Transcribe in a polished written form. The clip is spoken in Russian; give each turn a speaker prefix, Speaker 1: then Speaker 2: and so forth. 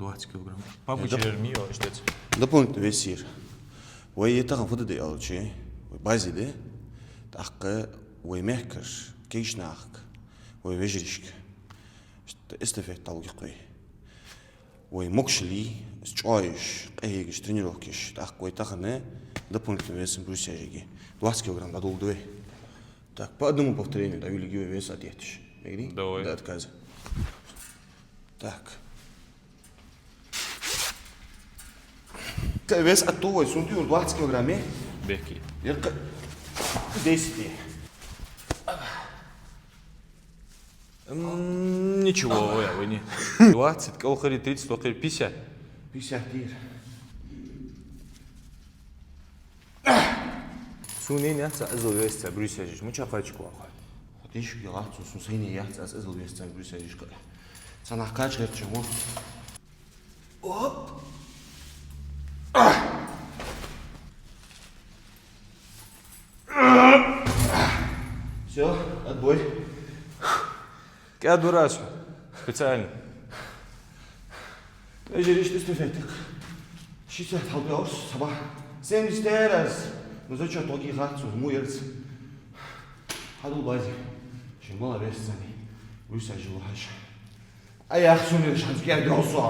Speaker 1: 20 килограмм. Побычерер мио, что это?
Speaker 2: Дополнительный весир. Ой, это там фото делал, че? Ой, бази, да? Так, ой, мягкер, кейшнах, ой, вежришк. Что эстафет талгикой. Ой, мокшли, чаиш, эйгиш, тренировкиш. Так, ой, тахане, дополнительный вес брусьяжиги. 20 килограмм дадул две. Так, по одному повторению даю лигивый вес отъедешь.
Speaker 1: Давай.
Speaker 2: До отказа. Так. Вес от того, сунтур 20 килограмм,
Speaker 1: Бехки.
Speaker 2: 10.
Speaker 1: Ничего, я не. 20, колхари 30, колхари 50.
Speaker 2: 50 тир.
Speaker 1: Сунен яца азл весца брусьяжиш. Муча пачку.
Speaker 2: Хотишь делать, сусейни яца аз азл весца брусьяжиш. Санах кач чему? Оп. Все, отбой.
Speaker 1: Я дурачу. Специально.
Speaker 2: Ежериш ты стефетик. 60 халбеос, саба. 70 раз. Ну зачем тоги хатсу, муерц. Хаду бази. Шимала весцани. Брусьяжил хаш. Ай, ахсунер шанс, я гросу.